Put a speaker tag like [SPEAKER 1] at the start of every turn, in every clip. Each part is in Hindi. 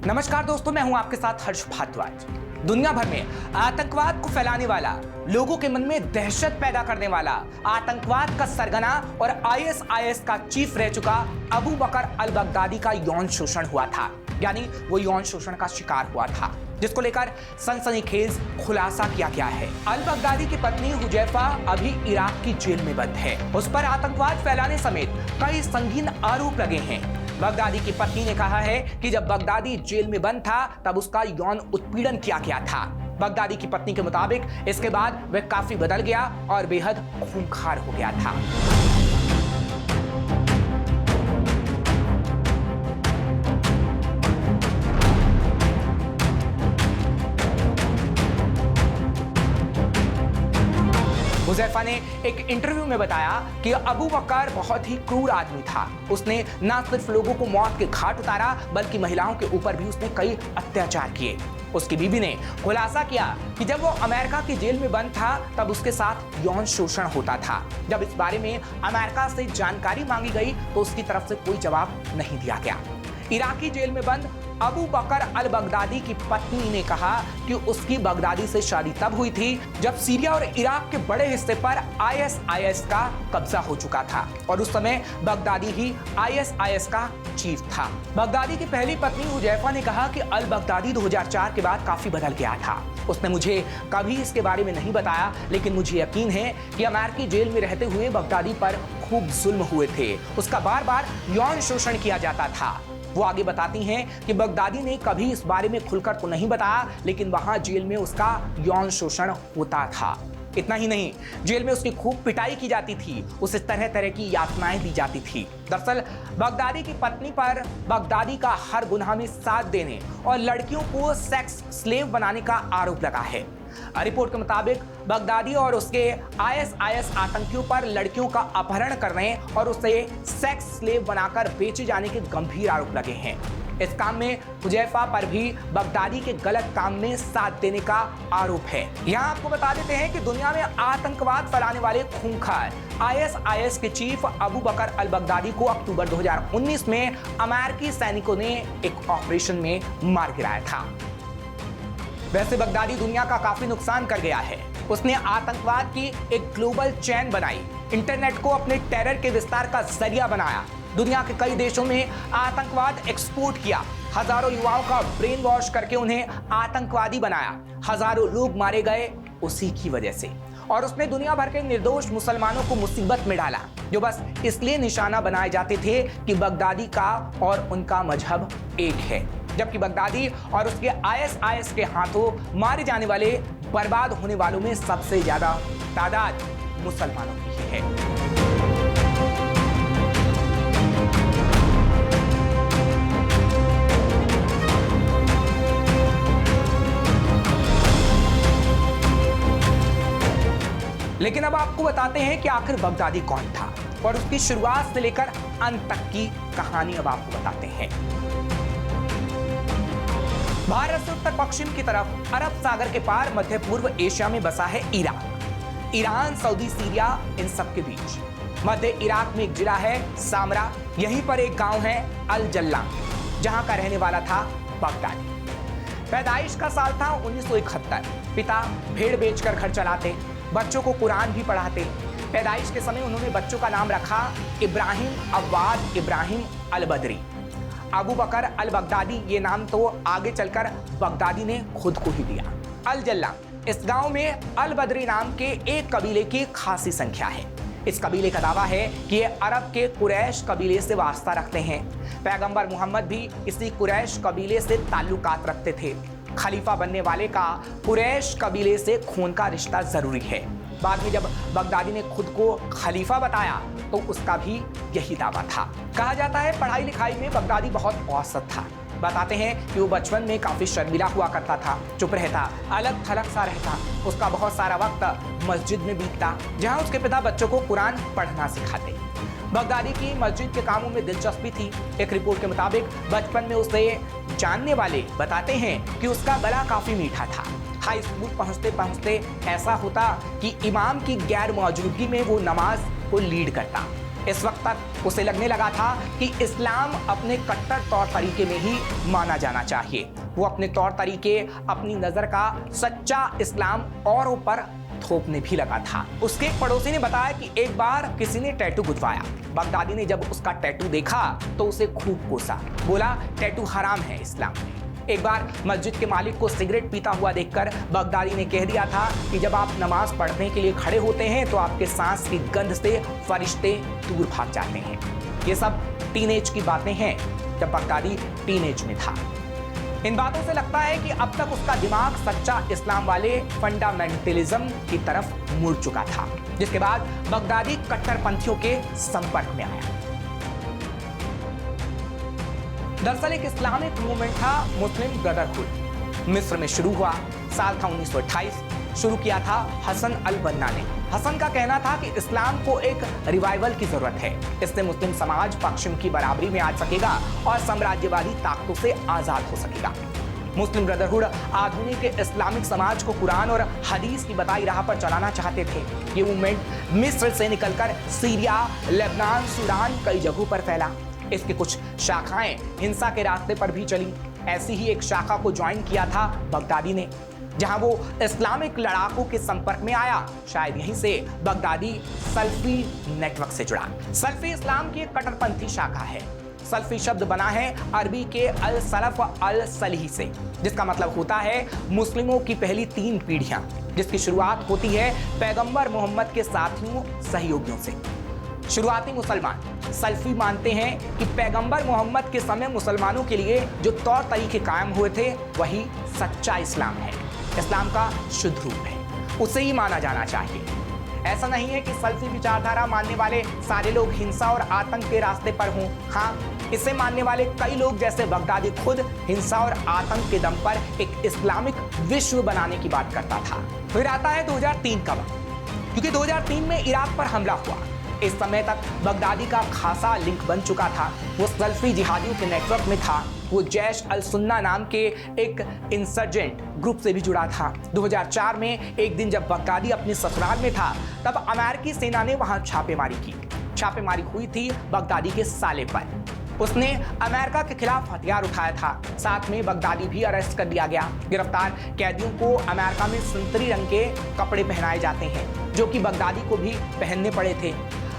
[SPEAKER 1] नमस्कार दोस्तों, मैं हूं आपके साथ हर्ष भारद्वाज। दुनिया भर में आतंकवाद को फैलाने वाला, लोगों के मन में दहशत पैदा करने वाला, आतंकवाद का सरगना और आईएसआईएस का चीफ रह चुका अबू बकर अल बगदादी का यौन शोषण हुआ था। यानी वो यौन शोषण का शिकार हुआ था, जिसको लेकर सनसनीखेज खुलासा किया गया है। अल बगदादी की पत्नी हुजैफा अभी इराक की जेल में बंद है। उस पर आतंकवाद फैलाने समेत कई संगीन आरोप लगे हैं। बगदादी की पत्नी ने कहा है कि जब बगदादी जेल में बंद था तब उसका यौन उत्पीड़न किया गया था। बगदादी की पत्नी के मुताबिक इसके बाद वह काफी बदल गया और बेहद खूंखार हो गया था। हुजैफा ने एक इंटरव्यू में बताया कि अबू बकर बहुत ही क्रूर आदमी था। उसने न सिर्फ लोगों को मौत के घाट उतारा बल्कि महिलाओं के ऊपर भी उसने कई अत्याचार किए। उसकी बीवी ने खुलासा किया कि जब वो अमेरिका की जेल में बंद था तब उसके साथ यौन शोषण होता था। जब इस बारे में अमेरिका से जानकारी मांगी गई तो उसकी तरफ से कोई जवाब नहीं दिया गया। इराकी जेल में बंद अबू बकर अल बगदादी की पत्नी ने कहा कि उसकी बगदादी से शादी तब हुई थी जब सीरिया और इराक के बड़े हिस्से पर आईएसआईएस का कब्जा हो चुका था और उस समय बगदादी ही आईएसआईएस का चीफ था। बगदादी की पहली पत्नी हुजैफा ने कहा कि अल बगदादी 2004 के बाद काफी बदल गया था। उसने मुझे कभी इसके बारे में नहीं बताया, लेकिन मुझे यकीन है कि अमेरिकी जेल में रहते हुए बगदादी पर खूब जुल्म हुए थे। उसका बार बार यौन शोषण किया जाता था। वो आगे बताती हैं कि बगदादी ने कभी इस बारे में खुलकर तो नहीं बताया, लेकिन वहां जेल में उसका यौन शोषण होता था। इतना ही नहीं, जेल में उसकी खूब पिटाई की जाती थी, उसे तरह तरह की यातनाएं दी जाती थी। दरअसल बगदादी की पत्नी पर बगदादी का हर गुनाह में साथ देने और लड़कियों को सेक्स स्लेव बनाने का आरोप लगा है। रिपोर्ट के मुताबिक बगदादी और उसके आईएसआईएस आतंकियों पर लड़कियों का अपहरण करने और उसे सेक्स स्लेव बनाकर बेचे जाने के गंभीर आरोप लगे हैं। इस काम में हुजैफा पर भी बगदादी के गलत काम में साथ देने का आरोप है। यहाँ आपको बता देते हैं कि दुनिया में आतंकवाद फैलाने वाले खूंखार आईएसआईएस के चीफ अबू बकर अल बगदादी को अक्टूबर 2019 में अमेरिकी सैनिकों ने एक ऑपरेशन में मार गिराया था। वैसे बगदादी दुनिया का काफी नुकसान कर गया है। उसने आतंकवाद की एक ग्लोबल चेन बनाई, इंटरनेट को अपने टेरर के विस्तार का जरिया बनाया, दुनिया के कई देशों में आतंकवाद एक्सपोर्ट किया, हजारों युवाओं का ब्रेन वॉश करके उन्हें आतंकवादी बनाया, हजारों लोग मारे गए उसी की वजह से। और उसने दुनिया भर के निर्दोष मुसलमानों को मुसीबत में डाला, जो बस इसलिए निशाना बनाए जाते थे कि बगदादी का और उनका मजहब एक है। जबकि बगदादी और उसके आईएसआईएस के हाथों मारे जाने वाले, बर्बाद होने वालों में सबसे ज्यादा तादाद मुसलमानों की ही है। लेकिन अब आपको बताते हैं कि आखिर बगदादी कौन था और उसकी शुरुआत से लेकर अंत तक की कहानी अब आपको बताते हैं। भारत से उत्तर पश्चिम की तरफ अरब सागर के पार मध्य पूर्व एशिया में बसा है इराक, ईरान, सऊदी, सीरिया, इन सब के बीच मध्य इराक में एक जिला है सामरा। यहीं पर एक गांव है अल जल्ला, जहां का रहने वाला था बगदादी। पैदाइश का साल था 1971। पिता भेड़ बेचकर घर चलाते, बच्चों को कुरान भी पढ़ाते। पैदाइश के समय उन्होंने बच्चों का नाम रखा इब्राहिम अव्वाद इब्राहिम अल बदरी। अबू बकर अल बगदादी ये नाम तो आगे चलकर बगदादी ने खुद को ही दिया। अल जल्ला, इस गांव में अल बदरी नाम के एक कबीले की खासी संख्या है। इस कबीले का दावा है कि ये अरब के कुरैश कबीले से वास्ता रखते हैं। पैगंबर मोहम्मद भी इसी कुरैश कबीले से ताल्लुकात रखते थे। खलीफा बनने वाले का कुरैश कबीले से खून का रिश्ता जरूरी है। बाद में जब बगदादी ने खुद को खलीफा बताया तो उसका भी यही दावा था। कहा जाता है पढ़ाई लिखाई में बगदादी बहुत औसत था। बताते हैं कि वो बचपन में काफी शर्मिला हुआ करता था, चुप रहता, अलग थलग सा रहता। उसका बहुत सारा वक्त मस्जिद में बीतता, जहां उसके पिता बच्चों को कुरान पढ़ना सिखाते। बगदादी की मस्जिद के कामों में दिलचस्पी थी। एक रिपोर्ट के मुताबिक बचपन में उसे जानने वाले बताते हैं कि उसका गला काफी मीठा था। हाई स्कूल पहुंचते पहुंचते ऐसा होता कि इमाम की गैर मौजूदगी में वो नमाज को लीड करता। इस वक्त तक उसे लगने लगा था कि इस्लाम अपने कट्टर तौर तरीके में ही माना जाना चाहिए। वो अपने तौर तरीके, अपनी नजर का सच्चा इस्लाम औरों पर थोपने भी लगा था। उसके एक पड़ोसी ने बताया कि एक बार किसी ने टैटू गुथवाया। बगदादी ने जब उसका टैटू देखा तो उसे खूब कोसा, बोला टैटू हराम है इस्लाम में। एक बार मस्जिद के मालिक को सिगरेट पीता हुआ देखकर बगदादी ने कह दिया था कि जब आप नमाज पढ़ने के लिए खड़े होते हैं तो आपके सांस की गंध से फरिश्ते दूर भाग जाते हैं। ये सब टीनेज की बातें हैं, जब बगदादी टीनेज में था। इन बातों से लगता है कि अब तक उसका दिमाग सच्चा इस्लाम वाले फंडामेंटलिज्म की तरफ मुड़ चुका था, जिसके बाद बगदादी कट्टरपंथियों के संपर्क में आया। दरअसल एक इस्लामिक मूवमेंट था मुस्लिम ब्रदरहुड। मिस्र में शुरू हुआ, साल था 1928। शुरू किया था हसन अल बन्ना ने। हसन का कहना था कि इस्लाम को एक रिवाइवल की जरूरत है, इससे मुस्लिम समाज पश्चिम की बराबरी में आ सकेगा और साम्राज्यवादी ताकतों से आजाद हो सकेगा। मुस्लिम ब्रदरहुड आधुनिक इस्लामिक समाज को कुरान और हदीस की बताई राह पर चलाना चाहते थे। ये मूवमेंट मिस्र से निकलकर सीरिया, लेबनान, सूडान कई जगहों पर फैला। इसकी कुछ शाखाएं हिंसा के रास्ते पर भी चली। ऐसी ही एक शाखा को ज्वाइन किया था बगदादी ने, जहां वो इस्लामिक लड़ाकों के संपर्क में आया। शायद यहीं से बगदादी सल्फी नेटवर्क से जुड़ा। सल्फी इस्लाम की एक कट्टरपंथी शाखा है। सल्फी शब्द बना है अरबी के अल सलफ अल सलीह से, जिसका मतलब होता है मुस्लिमों की पहली 3 पीढ़ियां, जिसकी शुरुआत होती है पैगंबर मोहम्मद के साथियों, सहयोगियों से। शुरुआती मुसलमान सल्फी मानते हैं कि पैगंबर मोहम्मद के समय मुसलमानों के लिए जो तौर तरीके कायम हुए थे वही सच्चा इस्लाम है, इस्लाम का शुद्ध रूप है, उसे ही माना जाना चाहिए। ऐसा नहीं है कि सल्फी विचारधारा मानने वाले सारे लोग हिंसा और आतंक के रास्ते पर हों। हाँ, इसे मानने वाले कई लोग जैसे बगदादी खुद हिंसा और आतंक के दम पर एक इस्लामिक विश्व बनाने की बात करता था। फिर आता है 2003 का वक्त, क्योंकि 2003 में इराक पर हमला हुआ। इस समय तक बगदादी का खासा लिंक बन चुका था। वो सल्फी जिहादियों के नेटवर्क में था। वो जैश अल सुन्ना नाम के एक इंसर्जेंट ग्रुप से भी जुड़ा था। 2004 में एक दिन जब बगदादी अपने ससुराल में था, तब अमेरिकी सेना ने वहां छापेमारी की। छापेमारी हुई थी बगदादी के साले पर। उसने अमेरिका के खिलाफ हथियार उठाया था। साथ में बगदादी भी अरेस्ट कर लिया गया। गिरफ्तार कैदियों को अमेरिका में संतरी रंग के कपड़े पहनाए जाते हैं, जो कि बगदादी को भी पहनने पड़े थे।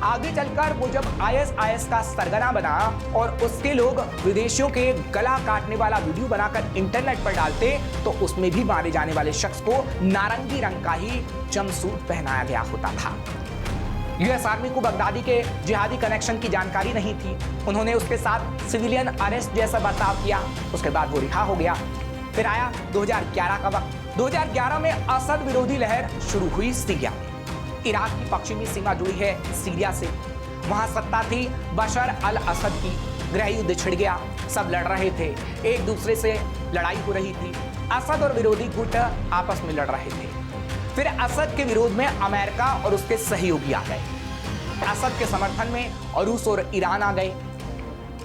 [SPEAKER 1] आगे चलकर वो जब ISIS का सरगना बना और उसके लोग विदेशियों के गला काटने वाला वीडियो बनाकर इंटरनेट पर डालते, तो उसमें भी मारे जाने वाले शख्स को नारंगी रंग का ही जमसूट पहनाया गया होता था। US आर्मी को बगदादी के जिहादी कनेक्शन की जानकारी नहीं थी। उन्होंने उसके साथ सिविलियन अरेस्ट जैसा बर्ताव किया। उसके बाद वो रिहा हो गया। फिर आया 2011 का वक्त। 2011 में असद विरोधी लहर शुरू हुई सीरिया में। इराक की पश्चिमी सीमा जुड़ी है सीरिया से। वहां सत्ता थी बशर अल असद की। गृह युद्ध छिड़ गया, सब लड़ रहे थे, एक दूसरे से लड़ाई हो रही थी। असद और विरोधी गुट आपस में लड़ रहे थे। फिर असद के विरोध में अमेरिका और उसके सहयोगी आ गए। असद के समर्थन में रूस और ईरान आ गए।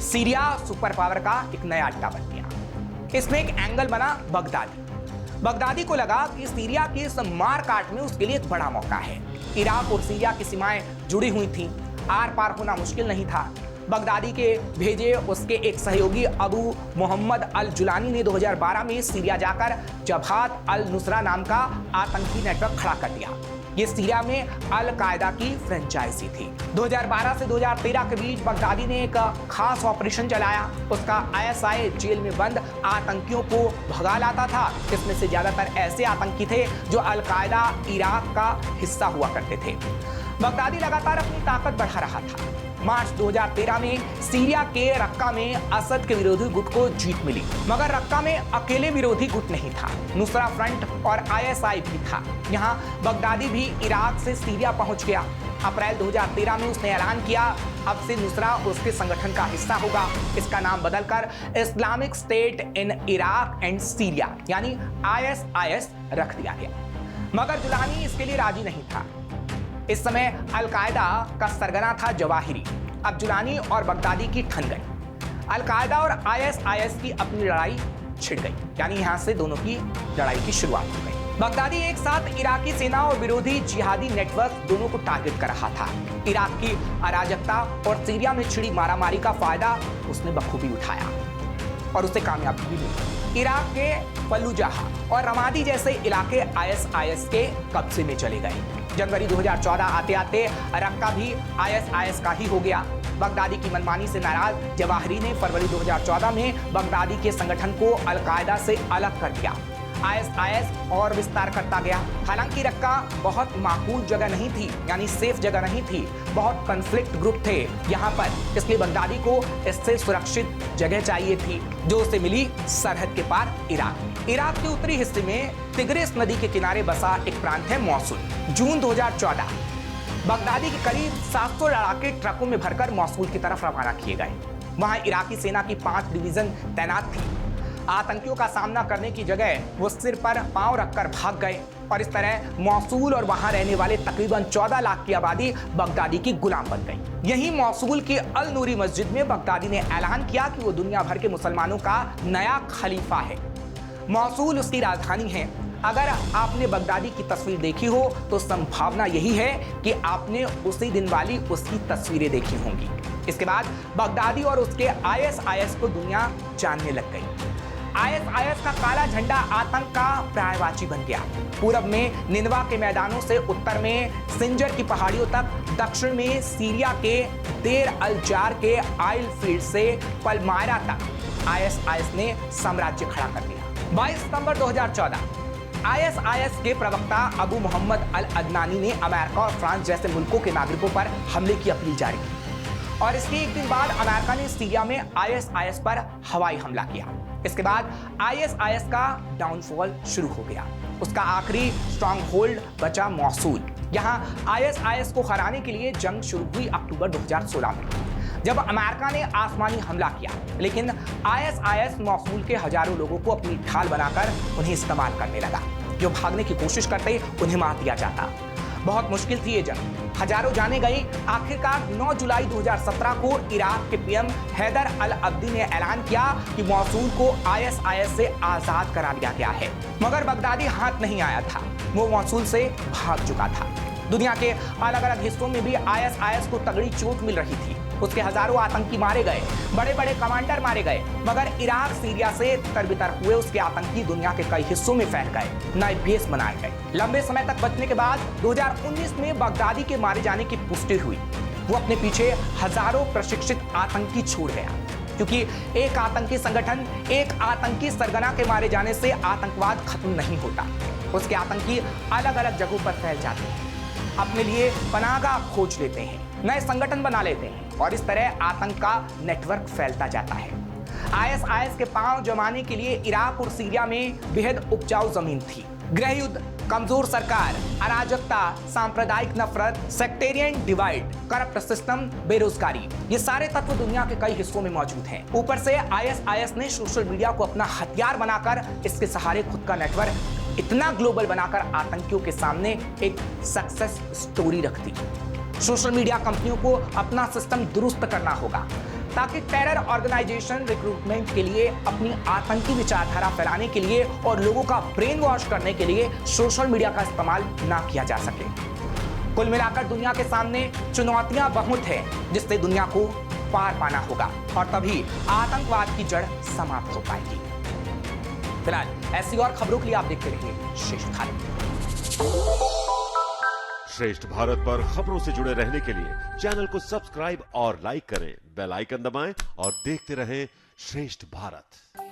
[SPEAKER 1] सीरिया सुपर पावर का एक नया अड्डा बन गया। इसमें एक एंगल बना बगदादी को लगा कि सीरिया की इस मारकाट में उसके लिए एक बड़ा मौका है। इराक और सीरिया की सीमाएं जुड़ी हुई थीं, आर पार होना मुश्किल नहीं था। बगदादी के भेजे उसके एक सहयोगी अबू मोहम्मद अल जुलानी ने 2012 में सीरिया जाकर जबात अल नुसरा नाम का आतंकी नेटवर्क खड़ा कर दिया। ये सीरिया में अल कायदा की फ्रेंचाइजी थी। 2012 से 2013 के बीच बगदादी ने एक खास ऑपरेशन चलाया। उसका ISI जेल में बंद आतंकियों को भगा लाता था। इसमें से ज्यादातर ऐसे आतंकी थे जो अल कायदा इराक का हिस्सा हुआ करते थे। बगदादी लगातार अपनी ताकत बढ़ा रहा था। मार्च 2013 में सीरिया के रक्का में असद के विरोधी गुट को जीत मिली, मगर रक्का में अकेले विरोधी गुट नहीं था, नुसरा फ्रंट और ISI भी था। यहाँ बगदादी भी इराक से सीरिया पहुंच गया। अप्रैल 2013 में उसने ऐलान किया अब से नुसरा उसके संगठन का हिस्सा होगा। इसका नाम बदलकर Islamic state in Iraq and Syria यानी ISIS रख दिया गया। मगर जुलानी इसके लिए राजी नहीं था। इस समय अल कायदा का सरगना था जवाहिरी। अब जुलानी और बगदादी की ठन गई। अल कायदा और ISIS की अपनी लड़ाई छिड़ गई, यानी यहां से दोनों की लड़ाई की शुरुआत हो गई। बगदादी एक साथ इराकी सेना और विरोधी जिहादी नेटवर्क दोनों को टारगेट कर रहा था। इराक की अराजकता और सीरिया में छिड़ी मारामारी का फायदा उसने बखूबी उठाया और उसे कामयाबी भी मिली। इराक के फल्लुजाह और रमादी जैसे इलाके ISIS के कब्जे में चले गए। जनवरी 2014 आते आते रक्का भी ISIS का ही हो गया। बगदादी की मनमानी से नाराज जवाहिरी ने फरवरी 2014 में बगदादी के संगठन को अलकायदा से अलग कर दिया। ISIS और विस्तार करता गया। हालांकि रक्का बहुत माकूल जगह नहीं थी, यानी सेफ जगह नहीं थी, बहुत कॉन्फ्लिक्ट ग्रुप थे यहाँ पर, इसलिए बगदादी को इससे सुरक्षित जगह चाहिए थी, जो उसे मिली सरहद के पार इराक। इराक के उत्तरी हिस्से में तिग्रिस नदी के किनारे बसा एक प्रांत है मौसूल। जून 2014 बगदादी के करीब 700 लड़ाके ट्रकों में भरकर मौसूल की तरफ रवाना किए गए। वहां इराकी सेना की 5 डिवीजन तैनात थी। आतंकियों का सामना करने की जगह वो सिर पर पांव रखकर भाग गए और इस तरह मौसूल और वहां रहने वाले तकरीबन 14 लाख की आबादी बगदादी की गुलाम बन गई। यही मौसूल की अल नूरी मस्जिद में बगदादी ने ऐलान किया कि वो दुनिया भर के मुसलमानों का नया खलीफा है। मौसूल उसकी राजधानी है। अगर आपने बगदादी की तस्वीर देखी हो तो संभावना यही है कि आपने उसी दिन वाली उसकी तस्वीरें देखी होंगी। इसके बाद बगदादी और उसके ISIS को दुनिया जानने लग गई। ISIS का काला झंडा आतंक का पर्यायवाची बन गया। पूरब में निनवा के मैदानों से उत्तर में सिंजर की पहाड़ियों तक, दक्षिण में सीरिया के देर अल जार के आइल फील्ड से पलमायरा तक ISIS ने साम्राज्य खड़ा कर दिया। 22 सितंबर 2014 ISIS के प्रवक्ता अबू मोहम्मद अल अदनानी ने अमेरिका और फ्रांस जैसे मुल्कों के नागरिकों पर हमले की अपील जारी की और इसके एक दिन बाद अमेरिका ने सीरिया में ISIS पर हवाई हमला किया। इसके बाद ISIS का डाउनफॉल शुरू हो गया। उसका आखिरी स्ट्रॉन्ग होल्ड बचा मौसूल। यहाँ ISIS को हराने के लिए जंग शुरू हुई अक्टूबर 2016 में, जब अमेरिका ने आसमानी हमला किया। लेकिन ISIS मौसूल के हजारों लोगों को अपनी ढाल बनाकर उन्हें इस्तेमाल करने लगा। जो भागने की कोशिश करते उन्हें मार दिया जाता। बहुत मुश्किल थी ये जंग, हजारों जाने गई। आखिरकार 9 जुलाई 2017 को इराक के PM हैदर अल अब्दी ने ऐलान किया कि मौसूल को ISIS से आजाद करा लिया गया है। मगर बगदादी हाथ नहीं आया था, वो मौसूल से भाग चुका था। दुनिया के अलग अलग हिस्सों में भी ISIS को तगड़ी चोट मिल रही थी। उसके हजारों आतंकी मारे गए, बड़े बड़े कमांडर मारे गए। मगर इराक सीरिया से तरबितर हुए उसके आतंकी दुनिया के कई हिस्सों में फैल गए, नए बेस बनाए गए। लंबे समय तक बचने के बाद 2019 में बगदादी के मारे जाने की पुष्टि हुई। वो अपने पीछे हजारों प्रशिक्षित आतंकी छोड़ गया, क्योंकि एक आतंकी संगठन, एक आतंकी सरगना के मारे जाने से आतंकवाद खत्म नहीं होता। उसके आतंकी अलग अलग जगहों पर फैल जाते हैं, अपने लिए पनाहगाह खोज लेते हैं, नए संगठन बना लेते हैं और इस तरह आतंक का नेटवर्क फैलता जाता है। ISIS के पांव जमाने के लिए इराक और सीरिया में बेहद उपजाऊ जमीन थी। गृह युद्ध, कमजोर सरकार, अराजकता, सांप्रदायिक नफरत, सेक्टेरियन डिवाइड, करप्ट सिस्टम, बेरोजगारी, ये सारे तत्व दुनिया के कई हिस्सों में मौजूद हैं। ऊपर से ISIS ने सोशल मीडिया को अपना हथियार बनाकर इसके सहारे खुद का नेटवर्क इतना ग्लोबल बनाकर आतंकियों के सामने एक सक्सेस स्टोरी रख दी। सोशल मीडिया कंपनियों को अपना सिस्टम दुरुस्त करना होगा ताकि टेरर ऑर्गेनाइजेशन रिक्रूटमेंट के लिए, अपनी आतंकी विचारधारा फैलाने के लिए और लोगों का ब्रेन वॉश करने के लिए सोशल मीडिया का इस्तेमाल ना किया जा सके। कुल मिलाकर दुनिया के सामने चुनौतियां बहुत है, जिससे दुनिया को पार पाना होगा और तभी आतंकवाद की जड़ समाप्त हो पाएगी। फिलहाल ऐसी और खबरों के लिए आप देखते रहिए श्रेष्ठ भारत।
[SPEAKER 2] श्रेष्ठ भारत पर खबरों से जुड़े रहने के लिए चैनल को सब्सक्राइब और लाइक करें, बेल आइकन दबाएं और देखते रहें श्रेष्ठ भारत।